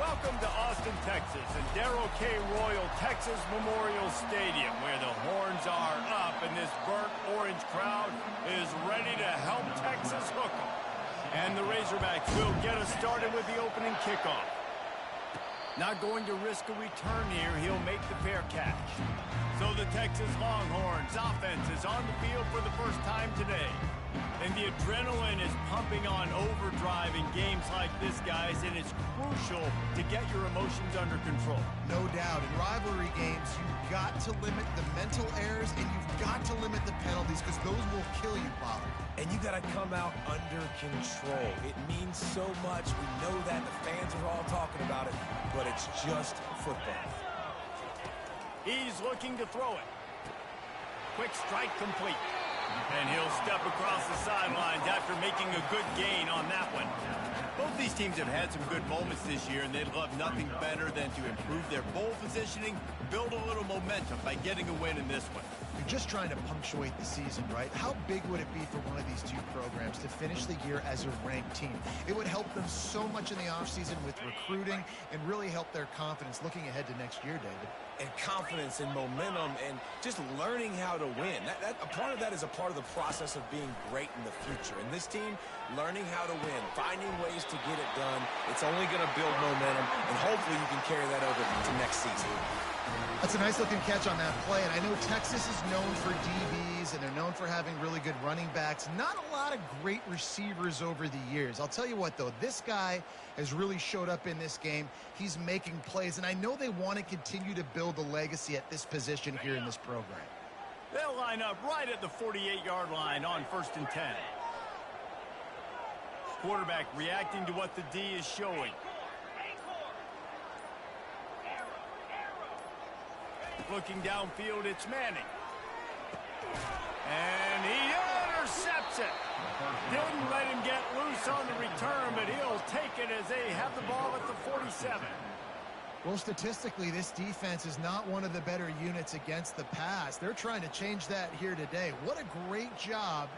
Welcome to Austin, Texas, and Darrell K. Royal Texas Memorial Stadium, where the horns are up and this burnt orange crowd is ready to help Texas hook 'em. And the Razorbacks will get us started with the opening kickoff. Not going to risk a return here, he'll make the fair catch. So the Texas Longhorns offense is on the field for the first time today. And the adrenaline is pumping on overdrive in games like this, guys, and it's crucial to get your emotions under control. No doubt. In rivalry games, you've got to limit the mental errors and you've got to limit the penalties because those will kill you, Pollard. And you got to come out under control. It means so much. We know that. The fans are all talking about it, but it's just football. He's looking to throw it. Quick strike complete. And he'll step across the sidelines after making a good gain on that one. Both these teams have had some good moments this year, and they'd love nothing better than to improve their bowl positioning, build a little momentum by getting a win in this one. You're just trying to punctuate the season, right? How big would it be for one of these two programs to finish the year as a ranked team? It would help them so much in the offseason with recruiting and really help their confidence looking ahead to next year, David. And confidence and momentum and just learning how to win. A part of that is a part of the process of being great in the future. And this team, learning how to win, finding ways to get it done, it's only going to build momentum, and hopefully you can carry that over to next season. That's a nice-looking catch on that play, and I know Texas is known for DBs, and they're known for having really good running backs. Not a lot of great receivers over the years. I'll tell you what, though, this guy has really showed up in this game. He's making plays, and I know they want to continue to build a legacy at this position here in this program. They'll line up right at the 48-yard line on 1st and 10. Quarterback reacting to what the D is showing. Looking downfield, it's Manning. And he intercepts it. Didn't let him get loose on the return, but he'll take it as they have the ball at the 47. Well, statistically, this defense is not one of the better units against the pass. They're trying to change that here today. What a great job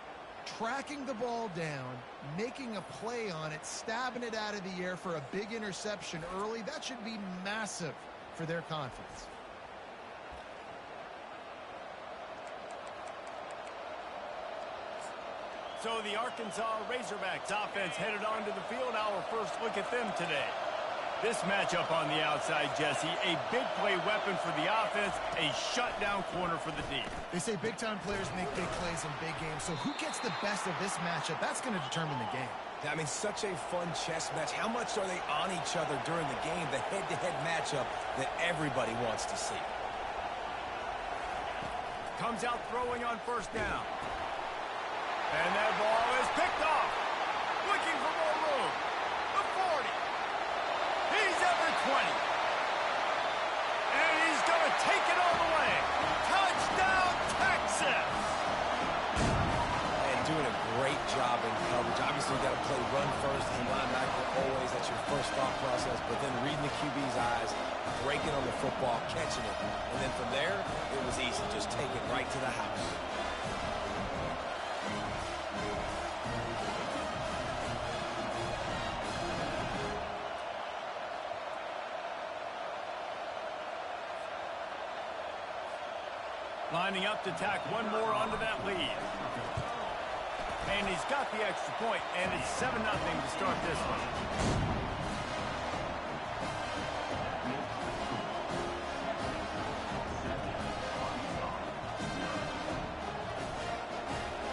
tracking the ball down, making a play on it, stabbing it out of the air for a big interception early. That should be massive for their confidence. So the Arkansas Razorbacks offense headed onto the field. Our first look at them today. This matchup on the outside, Jesse, a big play weapon for the offense, a shutdown corner for the D. They say big-time players make big plays in big games, so who gets the best of this matchup? That's going to determine the game. I mean, such a fun chess match. How much are they on each other during the game, the head-to-head matchup that everybody wants to see? Comes out throwing on 1st down. And that ball is picked off. Looking for more room. The 40. He's at the 20. And he's going to take it all the way. Touchdown, Texas. And doing a great job in coverage. Obviously, you got to play run first and linebacker always. That's your first thought process. But then reading the QB's eyes, breaking on the football, catching it. And then from there, it was easy. Just take it right to the house. Lining up to tack one more onto that lead. And he's got the extra point, and it's 7-0 to start this one.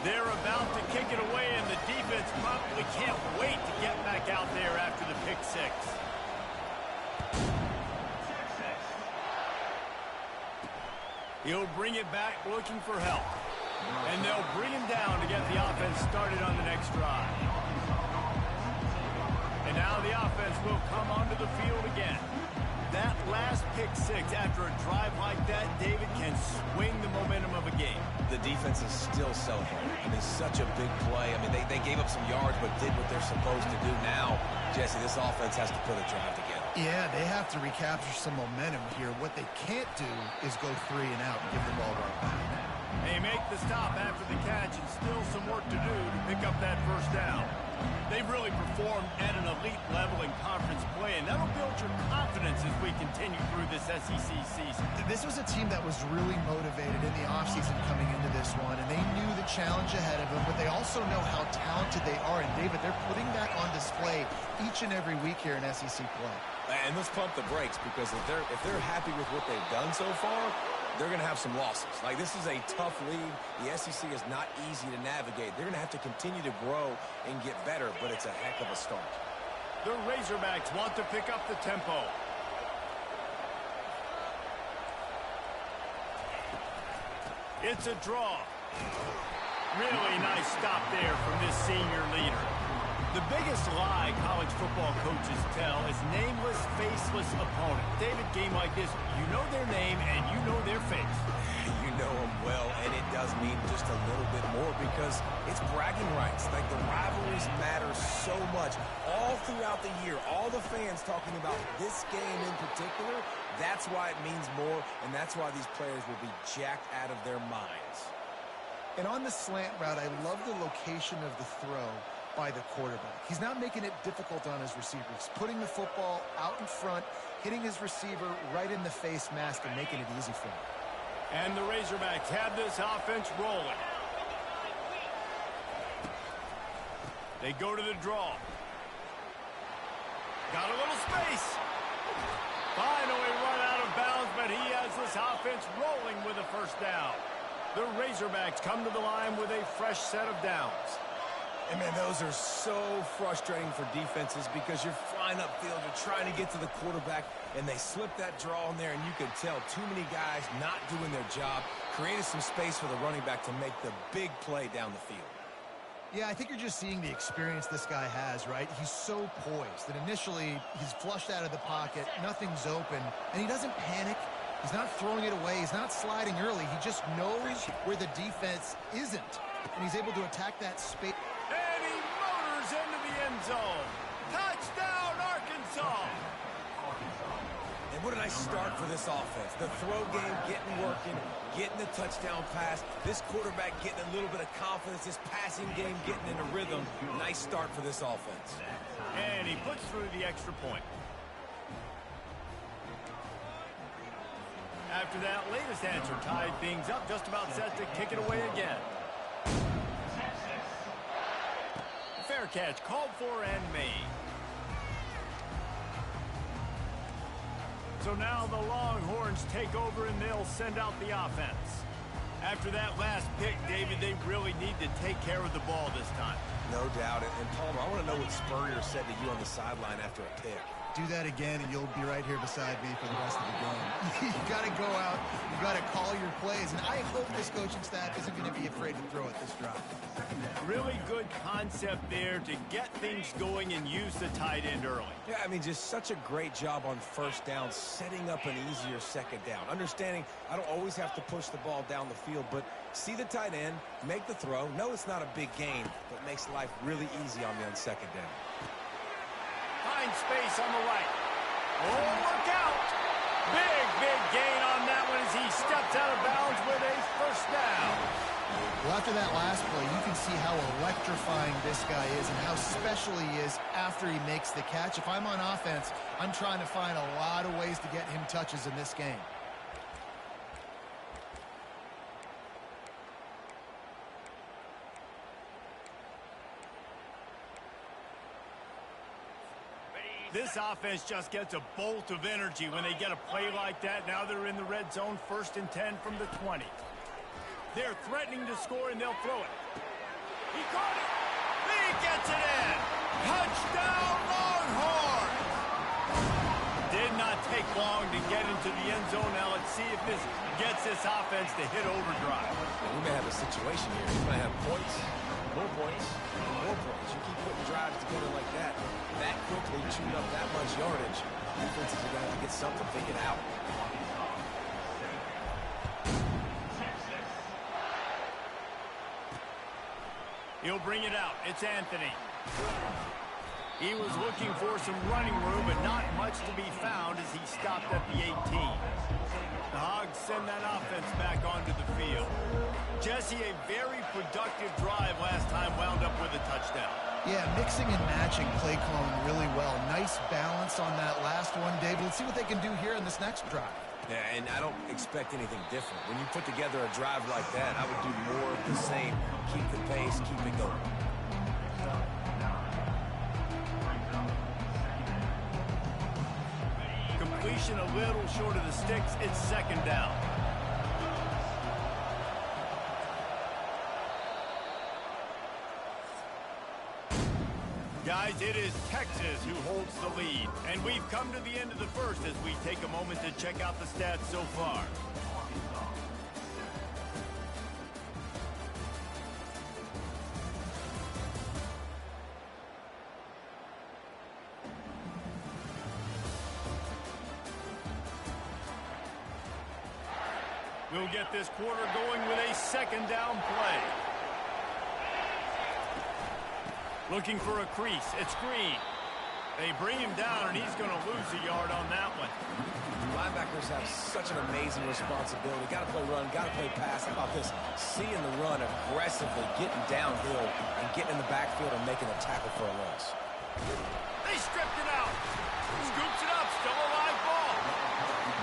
They're about to kick it away, and the defense probably can't wait to get back out there after the pick six. He'll bring it back looking for help. And they'll bring him down to get the offense started on the next drive. And now the offense will come onto the field again. That last pick six after a drive like that, David, can swing the momentum of a game. The defense is still celebrating. I mean, such a big play. I mean, they gave up some yards but did what they're supposed to do. Now, Jesse, this offense has to put a drive together. Yeah, they have to recapture some momentum here. What they can't do is go 3 and out and give the ball right back. They make the stop after the catch, and still some work to do to pick up that 1st down. They've really performed at an elite level in conference play, and that'll build your confidence as we continue through this SEC season. This was a team that was really motivated in the offseason coming into this one, and they knew the challenge ahead of them, but they also know how talented they are. And, David, they're putting that on display each and every week here in SEC play. And let's pump the brakes, because if they're happy with what they've done so far, they're going to have some losses. Like, this is a tough league. The SEC is not easy to navigate. They're going to have to continue to grow and get better, but it's a heck of a start. The Razorbacks want to pick up the tempo. It's a draw. Really nice stop there from this senior leader. The biggest lie college football coaches tell is nameless, faceless opponent. David, game like this, you know their name and you know their face. You know them well, and it does mean just a little bit more because it's bragging rights. Like, the rivalries matter so much. All throughout the year, all the fans talking about this game in particular, that's why it means more, and that's why these players will be jacked out of their minds. And on the slant route, I love the location of the throw by the quarterback. He's not making it difficult on his receivers, putting the football out in front, hitting his receiver right in the face mask and making it easy for him. And the Razorbacks have this offense rolling. They go to the draw. Got a little space. Finally run out of bounds, but he has this offense rolling with a first down. The Razorbacks come to the line with a fresh set of downs. And, man, those are so frustrating for defenses because you're flying upfield, you're trying to get to the quarterback, and they slip that draw in there, and you can tell too many guys not doing their job, created some space for the running back to make the big play down the field. Yeah, I think you're just seeing the experience this guy has, right? He's so poised that initially he's flushed out of the pocket, nothing's open, and he doesn't panic. He's not throwing it away. He's not sliding early. He just knows where the defense isn't, and he's able to attack that space. And he motors into the end zone. Touchdown, Arkansas! And what a nice start for this offense. The throw game getting working, getting the touchdown pass. This quarterback getting a little bit of confidence. This passing game getting into rhythm. Nice start for this offense. And he puts through the extra point. After that latest answer tied things up, just about set to kick it away again. Fair catch called for and made. So now the Longhorns take over and they'll send out the offense. After that last pick, David, they really need to take care of the ball this time. No doubt. And Palmer, I want to know what Spurrier said to you on the sideline after a pick. Do that again, and you'll be right here beside me for the rest of the game. You got to go out. You got to call your plays, and I hope this coaching staff isn't going to be afraid to throw at this drive. Really good concept there to get things going and use the tight end early. Yeah, I mean, just such a great job on first down, setting up an easier second down. Understanding I don't always have to push the ball down the field, but see the tight end, make the throw. No, it's not a big gain, but makes life really easy on me on second down. Find space on the right. Oh, look out! Big gain on that one as he steps out of bounds with a first down. Well, after that last play, you can see how electrifying this guy is and how special he is after he makes the catch. If I'm on offense, I'm trying to find a lot of ways to get him touches in this game. This offense just gets a bolt of energy when they get a play like that. Now they're in the red zone, 1st and 10 from the 20. They're threatening to score, and they'll throw it. He caught it. He gets it in. Touchdown, Longhorns! Did not take long to get into the end zone. Now let's see if this gets this offense to hit overdrive. We may have a situation here. We might have points, more points, more points. You keep putting drives together like that quickly, chewing up that much yardage, defenses are going to have to get something figured out. He'll bring it out. It's Anthony. He was looking for some running room, but not much to be found as he stopped at the 18. The Hogs send that offense back onto the field. Jesse, a very productive drive last time wound up with a touchdown. Yeah, mixing and matching play calling really well. Nice balance on that last one, David. Let's see what they can do here in this next drive. Yeah, and I don't expect anything different. When you put together a drive like that, I would do more of the same. Keep the pace, keep it going. Completion a little short of the sticks. It's second down. Guys, it is Texas who holds the lead. And we've come to the end of the first as we take a moment to check out the stats so far. We'll get this quarter going with a second down play. Looking for a crease. It's Green. They bring him down, and he's going to lose a yard on that one. Linebackers have such an amazing responsibility. Got to play run, got to play pass. How about this? Seeing the run aggressively, getting downhill, and getting in the backfield and making a tackle for a loss. They stripped it out. Scoops it up. Still a live ball.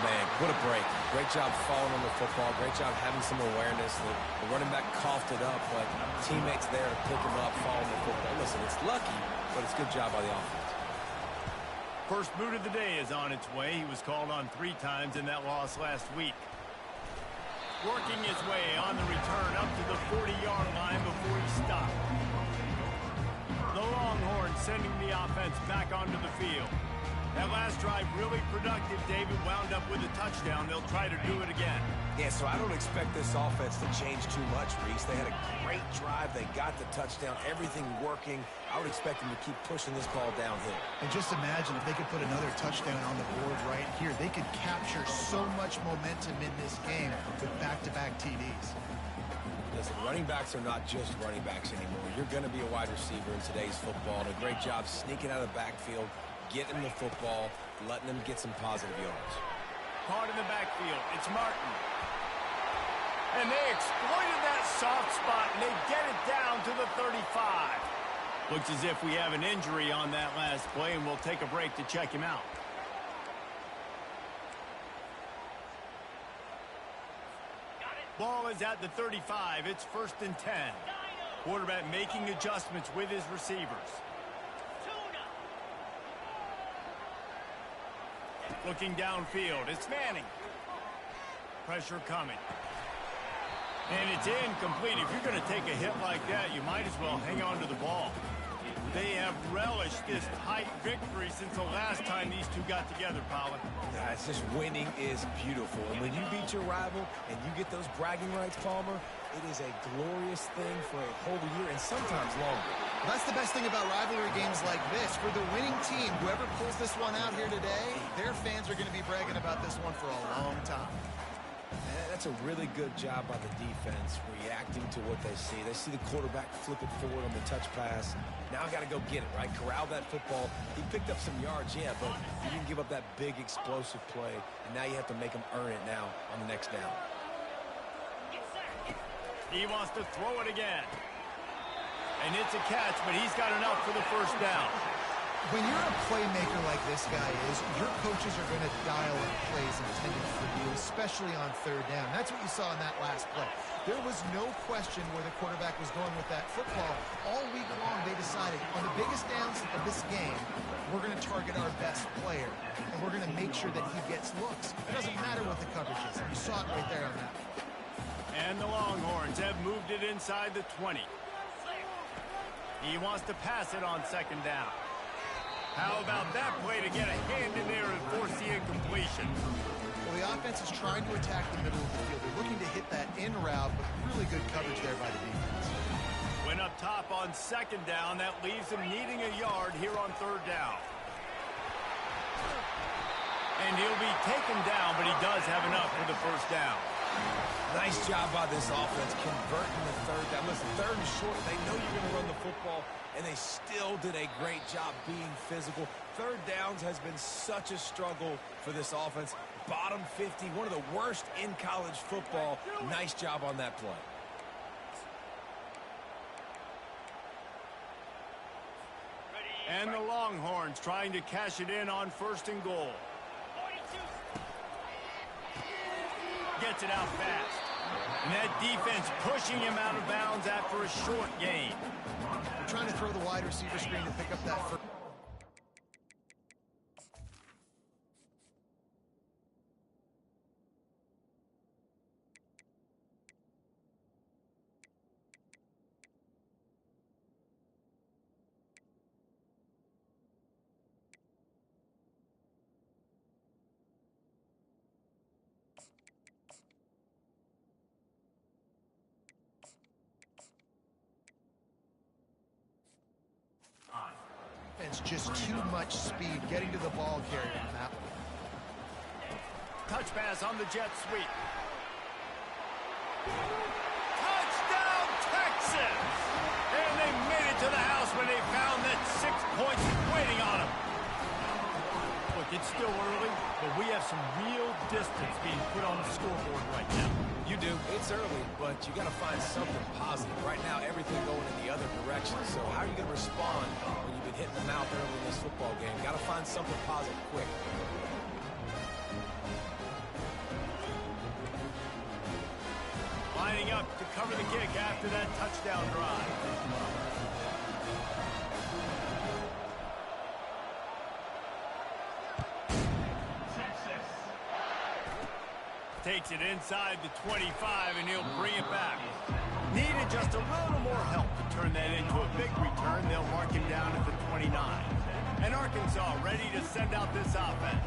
Man, what a break. Great job following on the football. Great job having some awareness. The running back coughed it up, but teammates there to pick him up, following the football. Listen, it's lucky, but it's a good job by the offense. First boot of the day is on its way. He was called on 3 times in that loss last week. Working his way on the return up to the 40-yard line before he stopped. The Longhorns sending the offense back onto the field. That last drive really productive. David wound up with a touchdown. They'll try to do it again. Yeah, so I don't expect this offense to change too much, Reese. They had a great drive. They got the touchdown. Everything working. I would expect them to keep pushing this ball downhill. And just imagine if they could put another touchdown on the board right here. They could capture so much momentum in this game with back-to-back TDs. Listen, running backs are not just running backs anymore. You're going to be a wide receiver in today's football. And a great job sneaking out of the backfield, getting the football, letting them get some positive yards. Caught in the backfield. It's Martin. And they exploited that soft spot, and they get it down to the 35. Looks as if we have an injury on that last play, and we'll take a break to check him out. Ball is at the 35. It's 1st and 10. Quarterback making adjustments with his receivers. Looking downfield. It's Manning. Pressure coming. And it's incomplete. If you're going to take a hit like that, you might as well hang on to the ball. They have relished this tight victory since the last time these two got together, Pollard. Yeah, it's just winning is beautiful. And when you beat your rival and you get those bragging rights, Palmer, it is a glorious thing for a whole year and sometimes longer. Well, that's the best thing about rivalry games like this. For the winning team, whoever pulls this one out here today, their fans are going to be bragging about this one for a long time. That's a really good job by the defense, reacting to what they see. They see the quarterback flip it forward on the touch pass. Now I got to go get it, right? Corral that football. He picked up some yards, yeah, but you didn't give up that big explosive play, and now you have to make him earn it now on the next down. He wants to throw it again. And it's a catch, but he's got enough for the first down. When you're a playmaker like this guy is, your coaches are going to dial up plays intended for you, especially on 3rd down. That's what you saw in that last play. There was no question where the quarterback was going with that football. All week long, they decided, on the biggest downs of this game, we're going to target our best player, and we're going to make sure that he gets looks. It doesn't matter what the coverage is. You saw it right there on that. And the Longhorns have moved it inside the 20. He wants to pass it on 2nd down. How about that play to get a hand in there and force the incompletion? Well, the offense is trying to attack the middle of the field. They're looking to hit that in route, but really good coverage there by the defense. Went up top on 2nd down. That leaves him needing a yard here on 3rd down. And he'll be taken down, but he does have enough for the 1st down. Nice job by this offense converting the 3rd down. Listen, 3rd and short, they know you're going to run the football, and they still did a great job being physical. 3rd downs has been such a struggle for this offense, bottom 50, one of the worst in college football. Nice job on that play. And the Longhorns trying to cash it in on 1st and goal. Gets it out fast. And that defense pushing him out of bounds after a short gain. They're trying to throw the wide receiver screen to pick up that first. Just too much speed getting to the ball carrier on that one. Touch pass on the jet sweep. Touchdown, Texas! And they made it to the house when they found that 6 points waiting on them. Look, it's still early, but we have some real distance being put on the scoreboard right now. You do. It's early, but you got to find something positive. Right now, everything going in the other direction. So how are you going to respond when you've been hitting the mouth early in this football game? Got to find something positive quick. Lining up to cover the kick after that touchdown drive. Takes it inside the 25, and he'll bring it back. Needed just a little more help to turn that into a big return. They'll mark him down at the 29. And Arkansas ready to send out this offense.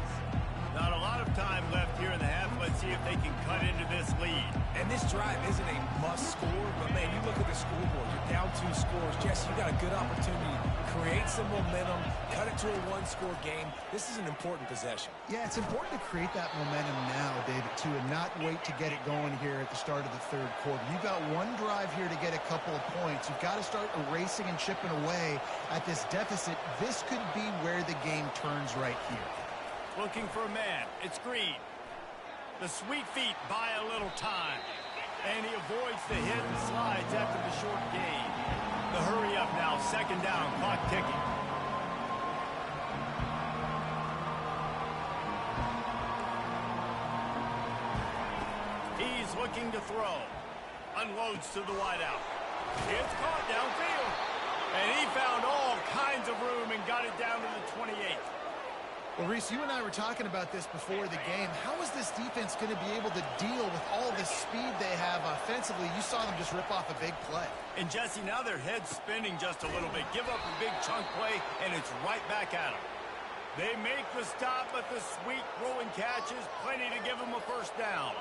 Not a lot of time left here in the half. Let's see if they can cut into this lead. And this drive isn't a must score, but man, you look at the scoreboard. You're down 2 scores. Jesse, you got a good opportunity to create some momentum, cut it to a 1-score game. This is an important possession. Yeah, it's important to create that momentum now, David, too, and not wait to get it going here at the start of the 3rd quarter. You've got one drive here to get a couple of points. You've got to start erasing and chipping away at this deficit. This could be where the game turns right here. Looking for a man. It's Green. The sweet feet buy a little time. And he avoids the hit and slides after the short gain. The hurry up now. 2nd down. Clock ticking. He's looking to throw. Unloads to the wideout. It's caught downfield. And he found all kinds of room and got it down to the 28. Well, Reese, you and I were talking about this before the game. How is this defense going to be able to deal with all the speed they have offensively? You saw them just rip off a big play. And, Jesse, now their head's spinning just a little bit. Give up a big chunk play, and it's right back at them. They make the stop, but the sweet throwing catch is plenty to give them a 1st down.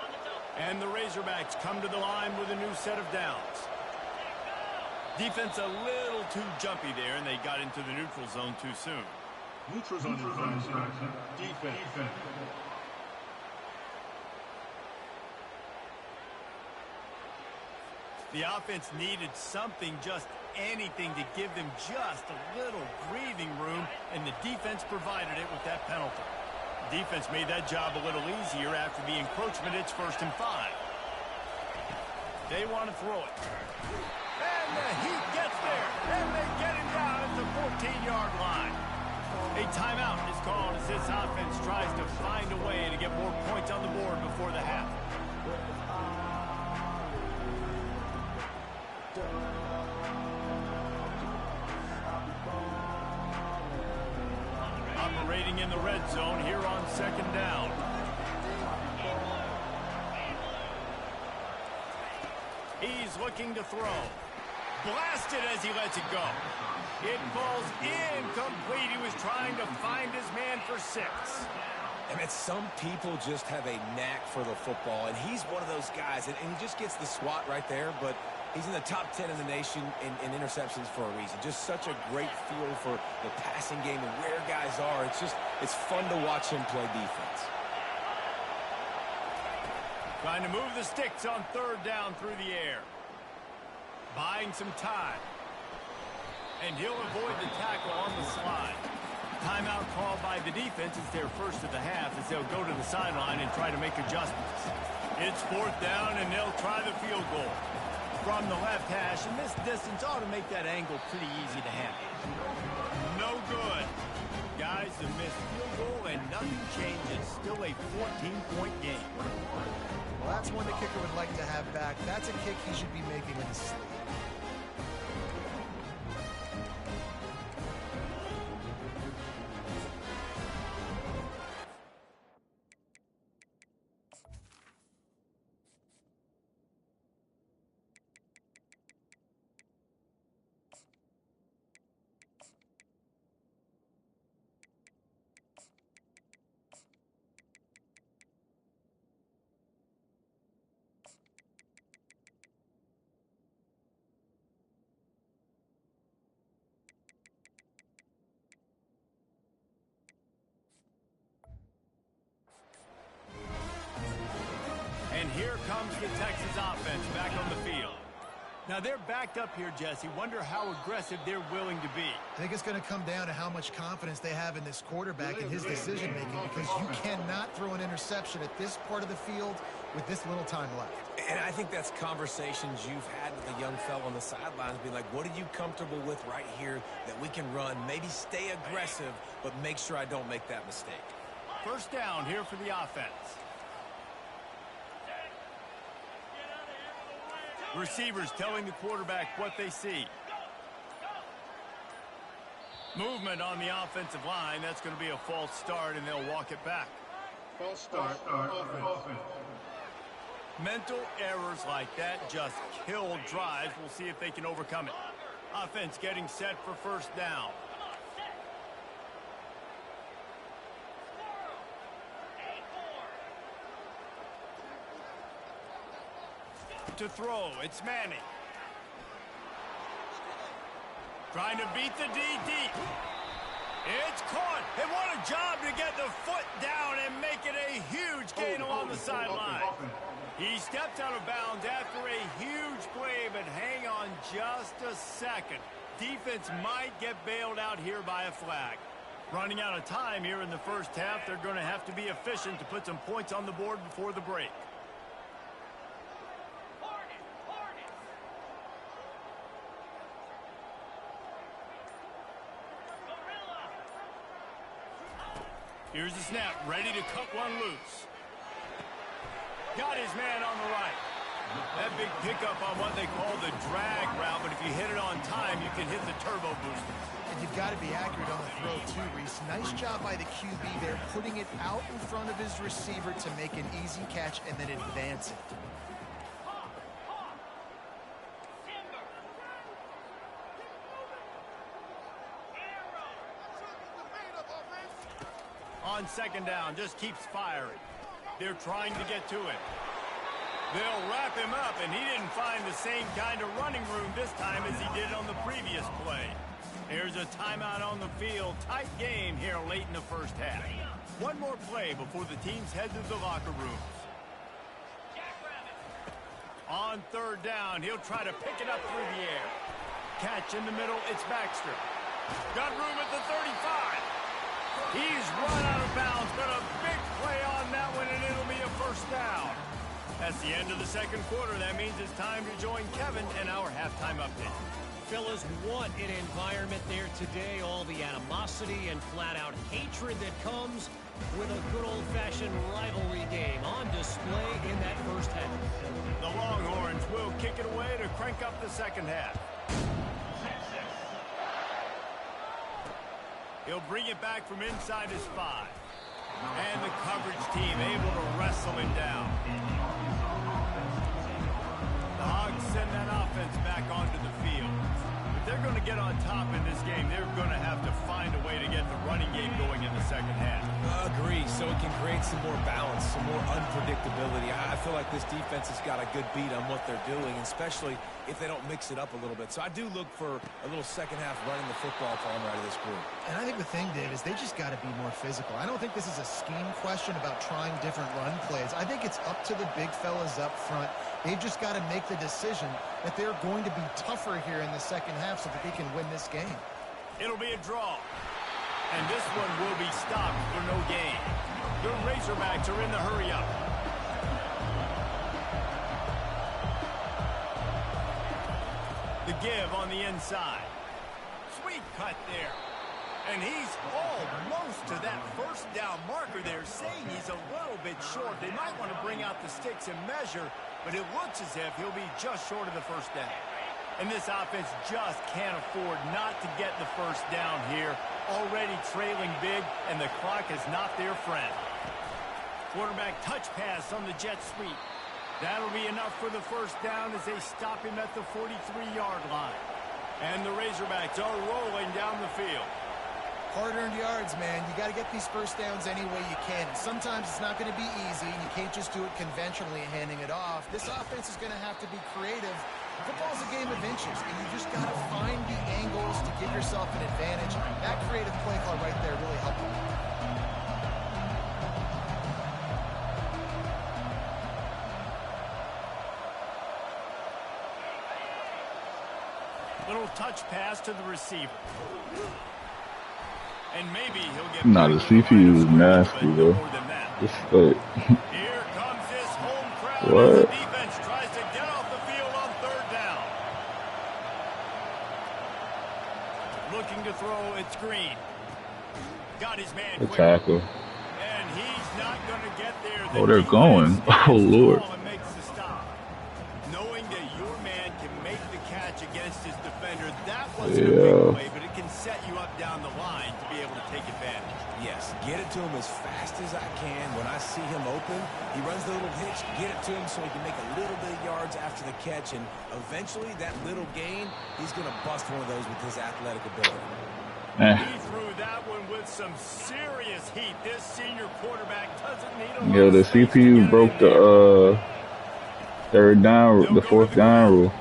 And the Razorbacks come to the line with a new set of downs. Defense a little too jumpy there, and they got into the neutral zone too soon. Neutral zone defense. The offense needed something, just anything, to give them just a little breathing room, and the defense provided it with that penalty. The defense made that job a little easier after the encroachment. It's 1st and 5. They want to throw it. And the Heat gets there, and they get him down at the 14-yard line. A timeout is called as this offense tries to find a way to get more points on the board before the half. Operating in the red zone here on 2nd down. He's looking to throw. Blasted as he lets it go. It falls incomplete. He was trying to find his man for 6. And it's some people just have a knack for the football, and he's one of those guys, and he just gets the swat right there, but he's in the top 10 in the nation in interceptions for a reason. Just such a great feel for the passing game and where guys are. It's fun to watch him play defense. Trying to move the sticks on 3rd down through the air. Buying some time. And he'll avoid the tackle on the slide. Timeout called by the defense. It's their first of the half as they'll go to the sideline and try to make adjustments. It's 4th down, and they'll try the field goal. From the left hash, and this distance ought to make that angle pretty easy to handle. No good. Guys, the missed field goal, and nothing changes. Still a 14-point game. Well, that's one the kicker would like to have back. That's a kick he should be making in his sleep. And here comes the Texas offense back on the field. Now they're backed up here, Jesse. Wonder how aggressive they're willing to be. I think it's going to come down to how much confidence they have in this quarterback and his decision-making, because you cannot throw an interception at this part of the field with this little time left. And I think that's conversations you've had with a young fellow on the sidelines. Be like, what are you comfortable with right here that we can run? Maybe stay aggressive, but make sure I don't make that mistake. 1st down here for the offense. Receivers telling the quarterback what they see. Movement on the offensive line. That's going to be a false start, and they'll walk it back. False start. Offense. Mental errors like that just kill drives. We'll see if they can overcome it. Offense getting set for 1st down. To throw, it's Manning. Trying to beat the D deep. It's caught. And what a job to get the foot down and make it a huge gain along the sideline. He stepped out of bounds after a huge play, but hang on just a second. Defense might get bailed out here by a flag. Running out of time here in the 1st half, they're going to have to be efficient to put some points on the board before the break. Here's the snap, ready to cut one loose. Got his man on the right. That big pickup on what they call the drag route, but if you hit it on time, you can hit the turbo booster. And you've got to be accurate on the throw too, Reese. Nice job by the QB there, putting it out in front of his receiver to make an easy catch and then advance it. On 2nd down, just keeps firing. They're trying to get to it. They'll wrap him up, and he didn't find the same kind of running room this time as he did on the previous play. Here's a timeout on the field. Tight game here late in the 1st half. One more play before the teams head to the locker rooms. On 3rd down, he'll try to pick it up through the air. Catch in the middle, it's Baxter. Got room at the 35. He's run out of bounds, but a big play on that one, and it'll be a 1st down. That's the end of the 2nd quarter. That means it's time to join Kevin and our halftime update. Fellas, what an environment there today. All the animosity and flat-out hatred that comes with a good old-fashioned rivalry game on display in that 1st half. The Longhorns will kick it away to crank up the 2nd half. He'll bring it back from inside his 5. And the coverage team able to wrestle him down. The Hogs send that offense back onto the field. If they're going to get on top in this game, they're going to have to find a way to get the running game going in the 2nd half. Agree, so it can create some more balance, some more unpredictability. I feel like this defense has got a good beat on what they're doing, especially if they don't mix it up a little bit. So I do look for a little 2nd half running the football from right of this group. And I think the thing, Dave, is they just got to be more physical. I don't think this is a scheme question about trying different run plays. I think it's up to the big fellas up front. They've just got to make the decision that they're going to be tougher here in the 2nd half so that they can win this game. It'll be a draw. And this one will be stopped for no gain. The Razorbacks are in the hurry-up. The give on the inside. Sweet cut there. And he's almost to that first down marker there, saying he's a little bit short. They might want to bring out the sticks and measure, but it looks as if he'll be just short of the first down. And this offense just can't afford not to get the first down here. Already trailing big, and the clock is not their friend. Quarterback touch pass on the jet sweep. That'll be enough for the first down as they stop him at the 43-yard line. And the Razorbacks are rolling down the field. Hard-earned yards, man. You got to get these first downs any way you can. Sometimes it's not going to be easy, and you can't just do it conventionally handing it off. This offense is going to have to be creative. Football's a game of inches, and you just got to find the angles to give yourself an advantage. That creative play call right there really helped them. Little touch pass to the receiver. And maybe he'll get... Nah, the CPU is nasty, though. It's like... Here comes this home crowd. What? As the defense tries to get off the field on third down. Looking to throw, it's Green. Got his man The quick. tackle. And he's not going to get there. Oh, they're going. Oh, Lord. And makes the stop. Knowing that your man can make the catch against his defender, that wasn't a big play, but it can set you up down the line to be able to take advantage. Yes, get it to him as fast as I can. When I see him open, he runs the little hitch, get it to him so he can make a little bit of yards after the catch, and eventually that little gain, he's going to bust one of those with his athletic ability. He threw that one with some serious heat. This senior quarterback doesn't need a lot Yeah, the of space to CPU get broke it in the third down, the fourth down rule.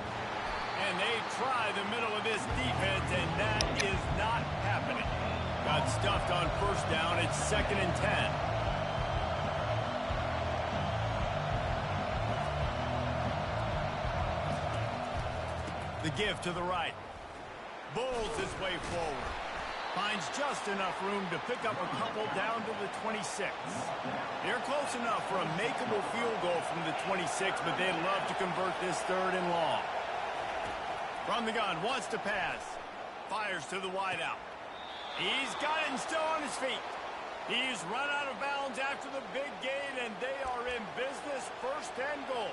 And they try the middle of this defense, and that is not happening. Got stuffed on first down. It's 2nd and 10. The give to the right. Bulls his way forward. Finds just enough room to pick up a couple down to the 26. They're close enough for a makeable field goal from the 26, but they'd love to convert this 3rd and long. From the gun, wants to pass. Fires to the wideout. He's got it and still on his feet. He's run out of bounds after the big gain, and they are in business, 1st and goal.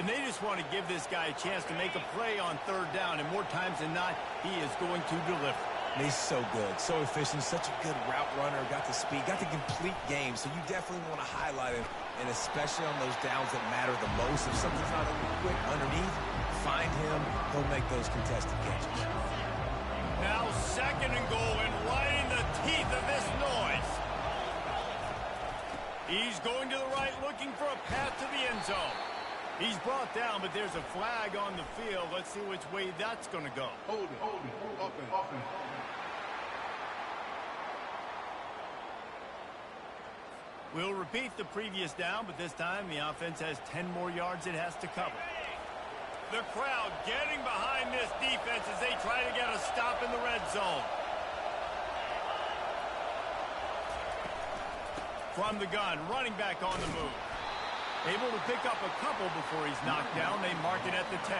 And they just want to give this guy a chance to make a play on 3rd down, and more times than not, he is going to deliver. And he's so good, so efficient, such a good route runner, got the speed, got the complete game, so you definitely want to highlight him, and especially on those downs that matter the most. If something's not open quick underneath, find him, he'll make those contested catches. Now 2nd and goal, and right in the teeth of this noise. He's going to the right, looking for a path to the end zone. He's brought down, but there's a flag on the field. Let's see which way that's going to go. Hold it. Offense. We'll repeat the previous down, but this time the offense has 10 more yards it has to cover. The crowd getting behind this defense as they try to get a stop in the red zone. From the gun, running back on the move. Able to pick up a couple before he's knocked down. They mark it at the 10.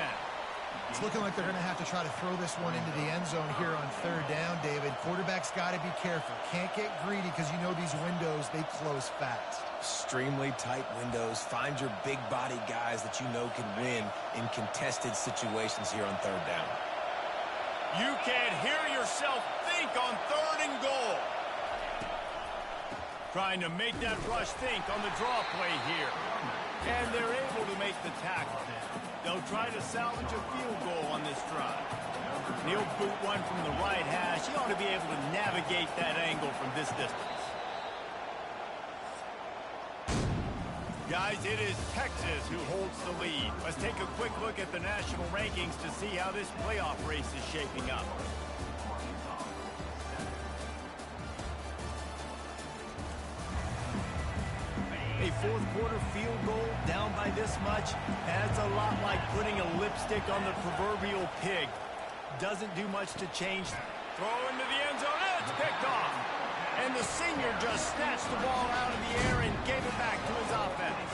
It's looking like they're going to have to try to throw this one into the end zone here on 3rd down, David. Quarterback's got to be careful. Can't get greedy because you know these windows, they close fast. Extremely tight windows. Find your big body guys that you know can win in contested situations here on 3rd down. You can't hear yourself think on 3rd and goal. Trying to make that rush think on the draw play here. And they're able to make the tackle. They'll try to salvage a field goal on this drive. He'll boot one from the right hash. He ought to be able to navigate that angle from this distance. Guys, it is Texas who holds the lead. Let's take a quick look at the national rankings to see how this playoff race is shaping up. A 4th quarter field goal down by this much, that's a lot like putting a lipstick on the proverbial pig. Doesn't do much to change Throw into the end zone. It's picked off. And the senior just snatched the ball out of the air and gave it back to his offense.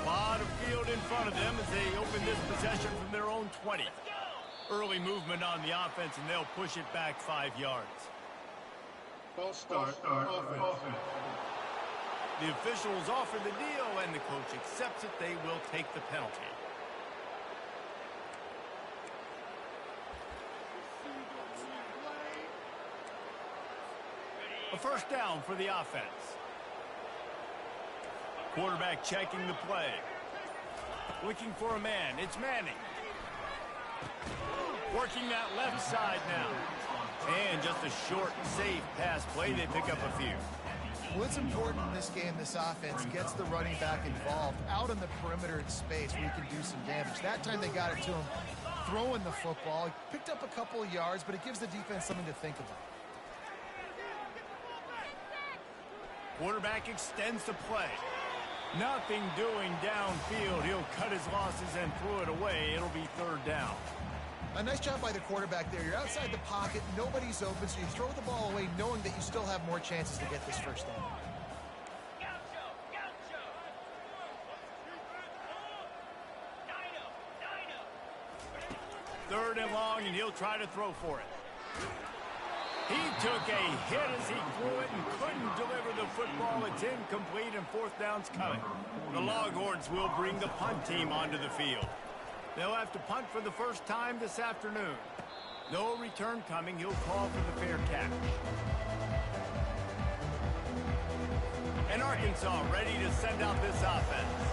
A lot of field in front of them as they open this possession from their own 20. Early movement on the offense, and they'll push it back 5 yards. False start. Offense. The officials offer the deal, and the coach accepts it. They will take the penalty. A first down for the offense. Quarterback checking the play. Looking for a man. It's Manning. Working that left side now. And just a short, safe pass play. They pick up a few. Well, it's important in this game, this offense gets the running back involved out on the perimeter in space where he can do some damage. That time they got it to him throwing the football. He picked up a couple of yards, but it gives the defense something to think about. Quarterback extends the play. Nothing doing downfield. He'll cut his losses and throw it away. It'll be third down. A nice job by the quarterback there. You're outside the pocket. Nobody's open, so you throw the ball away knowing that you still have more chances to get this first down. Third and long, and he'll try to throw for it. He took a hit as he threw it and couldn't deliver the football. It's incomplete, and fourth down's coming. The Longhorns will bring the punt team onto the field. They'll have to punt for the first time this afternoon. No return coming. He'll call for the fair catch. And Arkansas ready to send out this offense.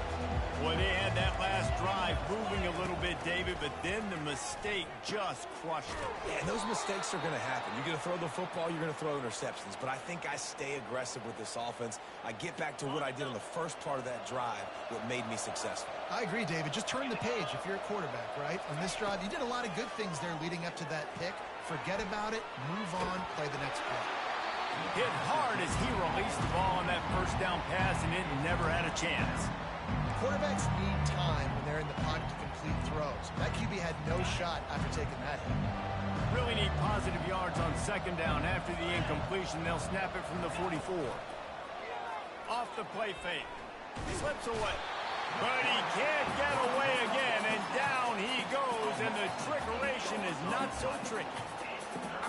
Boy, they had that last drive moving a little bit, David, but then the mistake just crushed it. Yeah, and those mistakes are going to happen. You're going to throw the football, you're going to throw interceptions. But I think I stay aggressive with this offense. I get back to what I did on the first part of that drive, what made me successful. I agree, David. Just turn the page if you're a quarterback, right? On this drive, you did a lot of good things there leading up to that pick. Forget about it, move on, play the next play. Hit hard as he released the ball on that first down pass, and it never had a chance. Quarterbacks need time when they're in the pocket to complete throws. That QB had no shot after taking that hit. Really need positive yards on second down. After the incompletion, they'll snap it from the 44. Off the play fake. Slips away. But he can't get away again, and down he goes, and the trickeration is not so tricky.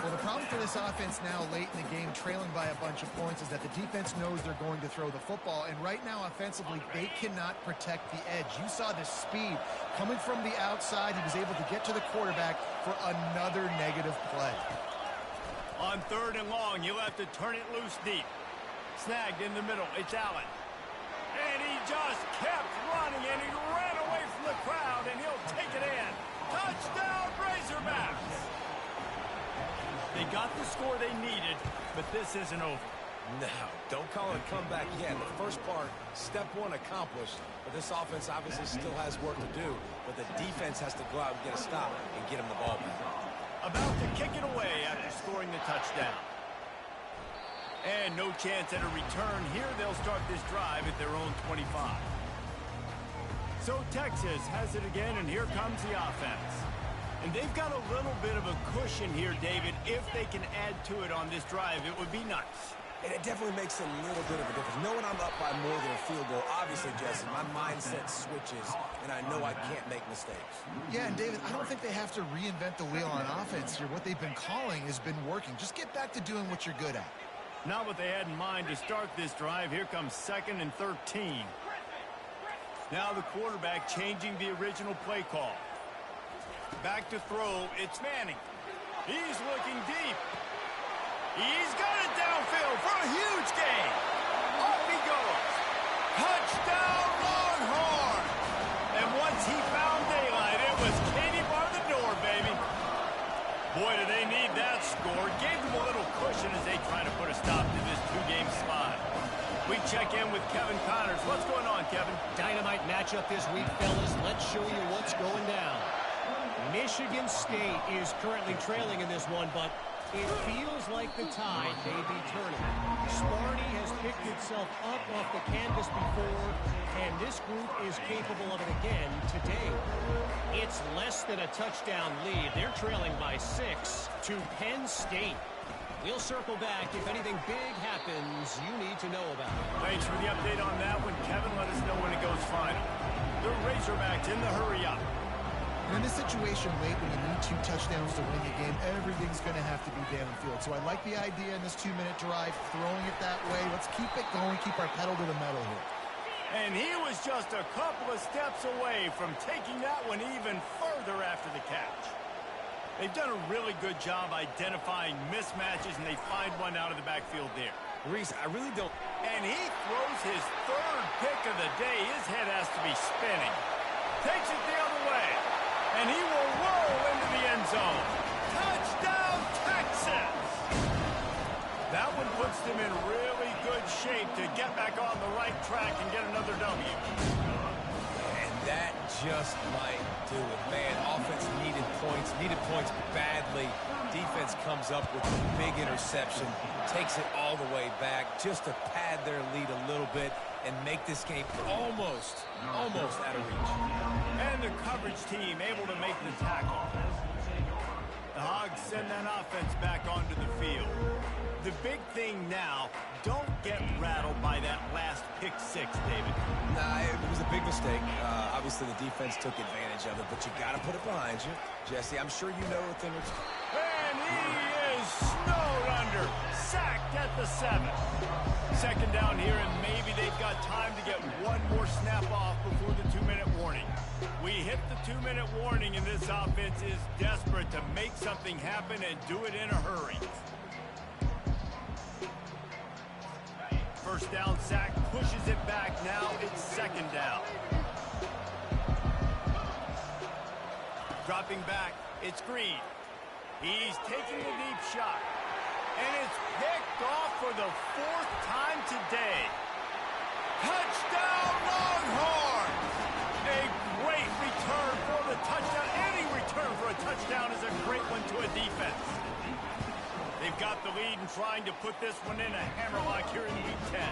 Well, the problem for this offense now late in the game, trailing by a bunch of points, is that the defense knows they're going to throw the football. And right now, offensively, they cannot protect the edge. You saw the speed coming from the outside. He was able to get to the quarterback for another negative play. On third and long, he'll have to turn it loose deep. Snagged in the middle. It's Allen. And he just kept running, and he ran away from the crowd, and he'll take it in. Touchdown, Razorbacks! They got the score they needed, but this isn't over. No, don't call it a comeback yet. The first part, step one accomplished, but this offense obviously still has work to do, but the defense has to go out and get a stop and get him the ball back. About to kick it away after scoring the touchdown. And no chance at a return here. They'll start this drive at their own 25. So Texas has it again, and here comes the offense. And they've got a little bit of a cushion here, David. If they can add to it on this drive, it would be nice. And it definitely makes a little bit of a difference. Knowing I'm up by more than a field goal, obviously, Jesse, my mindset switches, and I know I can't make mistakes. Yeah, and David, I don't think they have to reinvent the wheel on offense here. What they've been calling has been working. Just get back to doing what you're good at. Not what they had in mind to start this drive. Here comes 2nd and 13. Now the quarterback changing the original play call. Back to throw, it's Manning. He's looking deep. He's got it downfield for a huge gain. Off he goes. Touchdown, Longhorn. And once he found daylight, it was Katie bar the door, baby. Boy, do they need that score. Gave them a little cushion as they try to put a stop to this two-game slide. We check in with Kevin Connors. What's going on, Kevin? Dynamite matchup this week, fellas. Let's show you what's going down. Michigan State is currently trailing in this one, but it feels like the tide may be turning. Sparty has picked itself up off the canvas before, and this group is capable of it again today. It's less than a touchdown lead. They're trailing by 6 to Penn State. We'll circle back if anything big happens you need to know about. Thanks for the update on that one, Kevin. Let us know when it goes final. The Razorbacks in the hurry up. And in this situation late when you need 2 touchdowns to win the game, everything's going to have to be downfield. So I like the idea in this 2-minute drive, throwing it that way. Let's keep it going, keep our pedal to the metal here. And he was just a couple of steps away from taking that one even further after the catch. They've done a really good job identifying mismatches, and they find one out of the backfield there. Reese, I really don't... And he throws his 3rd pick of the day. His head has to be spinning. Takes it the other way. And he will roll into the end zone. Touchdown, Texas! That one puts them in really good shape to get back on the right track and get another W. And that just might do it. Man, offense needed points badly. Defense comes up with a big interception, takes it all the way back just to pad their lead a little bit and make this game almost out of reach. And the coverage team able to make the tackle. The Hogs send that offense back onto the field. The big thing now, don't get rattled by that last pick 6, David. Nah, it was a big mistake. Obviously, the defense took advantage of it, but you got to put it behind you. Jesse, I'm sure you know a thing or two. And he is snowed under, sacked at the 7. Second down here, and maybe they've got time to get one more snap off before the 2-minute warning. We hit the 2-minute warning, and this offense is desperate to make something happen and do it in a hurry. First down sack, pushes it back. Now it's 2nd down. Dropping back, it's Green. He's taking a deep shot. And it's picked off for the 4th time today. Touchdown, Longhorns! A great return for the touchdown. Any return for a touchdown is a great one to a defense. They've got the lead and trying to put this one in a hammerlock here in Week 10.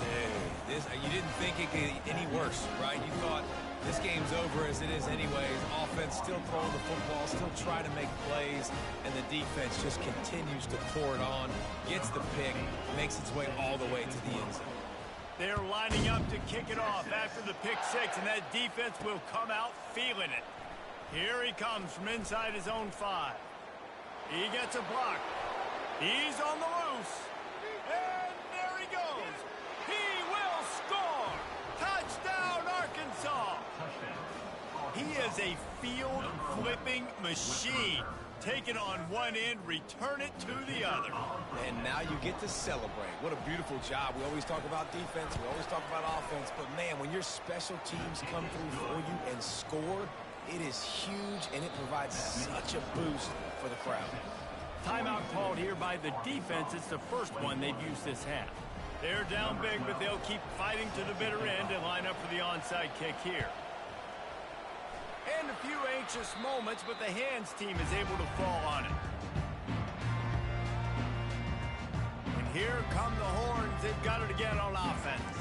Hey, you didn't think it could get any worse, right? You thought this game's over as it is anyways. Offense still throwing the football, still trying to make plays, and the defense just continues to pour it on, gets the pick, makes its way all the way to the end zone. They're lining up to kick it off after the pick 6, and that defense will come out feeling it. Here he comes from inside his own 5. He gets a block. He's on the loose. And there he goes. He will score. Touchdown, Arkansas. He is a field-flipping machine. Take it on one end, return it to the other. And now you get to celebrate. What a beautiful job. We always talk about defense. We always talk about offense. But, man, when your special teams come through for you and score, it is huge, and it provides such a boost for the crowd. Timeout called here by the defense. It's the first one they've used this half. They're down big, but they'll keep fighting to the bitter end and line up for the onside kick here. And a few anxious moments, but the hands team is able to fall on it. And here come the Horns. They've got it again on offense.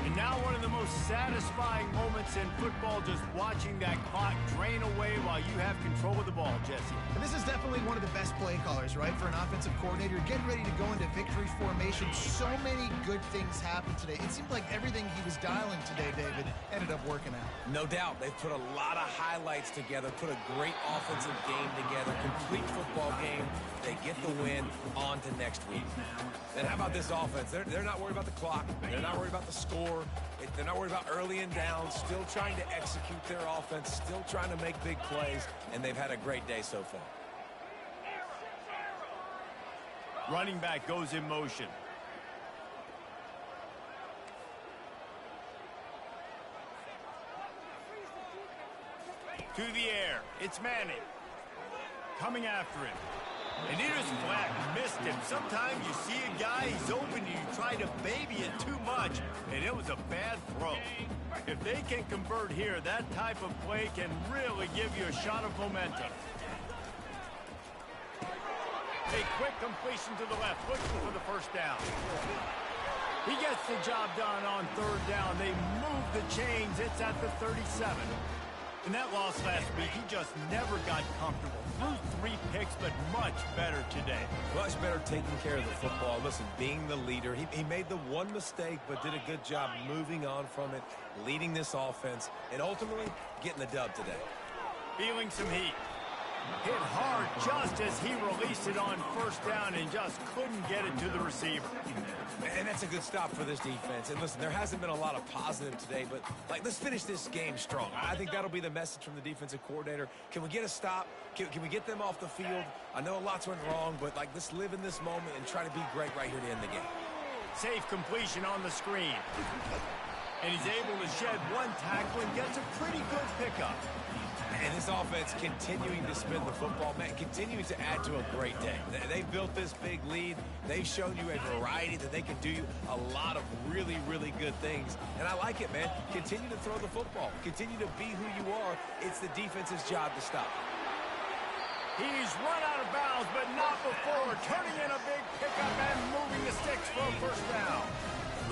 And now one of the most satisfying moments in football, just watching that clock drain away while you have control of the ball, Jesse. And this is definitely one of the best play callers, right, for an offensive coordinator. Getting ready to go into victory formation. So many good things happened today. It seemed like everything he was dialing today, David, ended up working out. No doubt. They've put a lot of highlights together, put a great offensive game together, complete football game. They get the win on to next week. And how about this offense? They're not worried about the clock. They're not worried about the score. They're not worried about early and down. Still trying to execute their offense. Still trying to make big plays. And they've had a great day so far. Running back goes in motion. To the air. It's Manning. Coming after him. And he just flat missed him. Sometimes you see a guy, he's open, and you try to baby it too much, and it was a bad throw. If they can convert here, that type of play can really give you a shot of momentum. A quick completion to the left, looking for the first down. He gets the job done on third down. They move the chains. It's at the 37. In that loss last week, he just never got comfortable. Threw 3 picks, but much better today. Much better taking care of the football. Listen, being the leader, he made the one mistake, but did a good job moving on from it, leading this offense, and ultimately getting the dub today. Feeling some heat. Hit hard just as he released it on first down and just couldn't get it to the receiver. And that's a good stop for this defense. And listen, there hasn't been a lot of positive today, but let's finish this game strong. I think that'll be the message from the defensive coordinator. Can we get a stop? Can we get them off the field? I know lots went wrong, but let's live in this moment and try to be great right here to end the game. Safe completion on the screen. And he's able to shed one tackle and gets a pretty good pickup. And this offense continuing to spin the football, man, continuing to add to a great day. They built this big lead. They've shown you a variety that they can do a lot of really, really good things. And I like it, man. Continue to throw the football. Continue to be who you are. It's the defense's job to stop. He's run out of bounds, but not before. Turning in a big pickup and moving the sticks for a first down.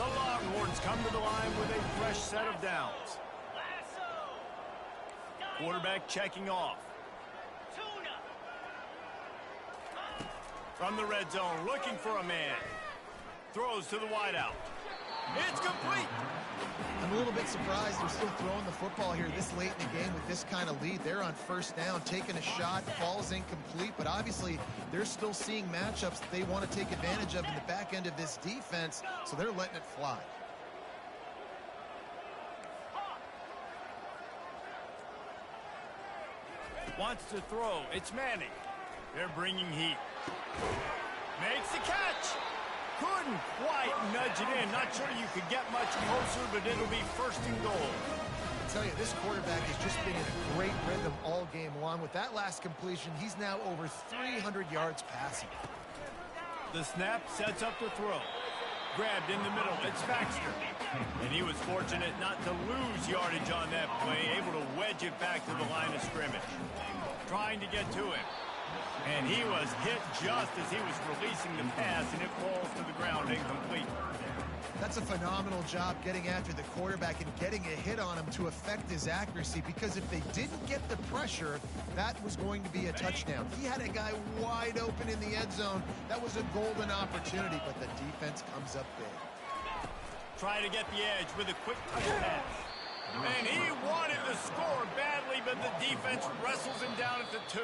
The Longhorns come to the line with a fresh set of downs. Quarterback checking off. From the red zone, looking for a man. Throws to the wideout. It's complete. I'm a little bit surprised they're still throwing the football here this late in the game with this kind of lead. They're on first down, taking a shot, falls incomplete, but obviously they're still seeing matchups that they want to take advantage of in the back end of this defense, so they're letting it fly. Wants to throw. It's Manning. They're bringing heat. Makes the catch. Couldn't quite nudge it in. Not sure you could get much closer, but it'll be first and goal. I tell you, this quarterback has just been in a great rhythm all game long. With that last completion, he's now over 300 yards passing. The snap sets up the throw. Grabbed in the middle. It's Baxter. And he was fortunate not to lose yardage on that play, able to wedge it back to the line of scrimmage. Trying to get to him. And he was hit just as he was releasing the pass, and it falls to the ground incomplete. That's a phenomenal job getting after the quarterback and getting a hit on him to affect his accuracy, because if they didn't get the pressure, that was going to be a touchdown. He had a guy wide open in the end zone. That was a golden opportunity, but the defense comes up big. Trying to get the edge with a quick touch pass. And he wanted the score badly, but the defense wrestles him down at the 2.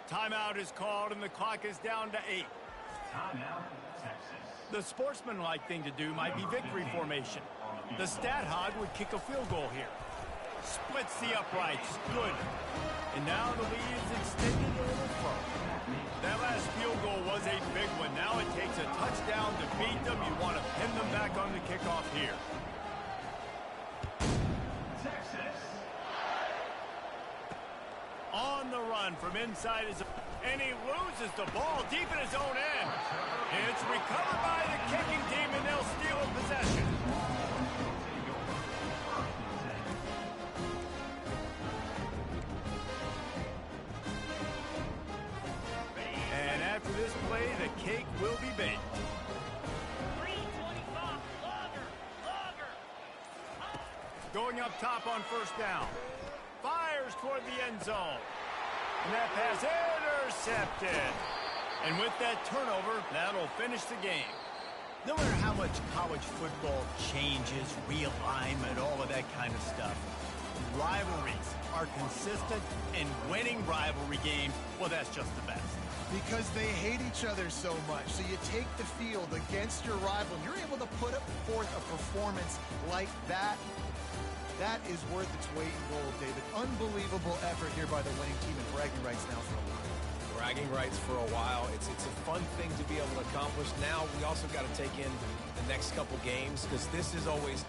Timeout is called, and the clock is down to 8. The sportsmanlike thing to do might be victory formation. The stat hog would kick a field goal here. Splits the uprights. Good. And now the lead is extended a little further. That last field goal was a big one. Now it takes a touchdown to beat them. You want to pin them back on the kickoff here. On the run from inside his... And he loses the ball deep in his own end. It's recovered by the kicking team, and they'll steal a possession. And after this play, the cake will be baked. Going up top on first down. Fires toward the end zone. And that pass intercepted. And with that turnover, that'll finish the game. No matter how much college football changes, realignment, all of that kind of stuff, rivalries are consistent, and winning rivalry games, well, that's just the best. Because they hate each other so much. So you take the field against your rival, you're able to put forth a performance like that. That is worth its weight in gold, David. Unbelievable effort here by the winning team, and bragging rights now for a while. Bragging rights for a while. It's a fun thing to be able to accomplish. Now we also got to take in the next couple games, because this is always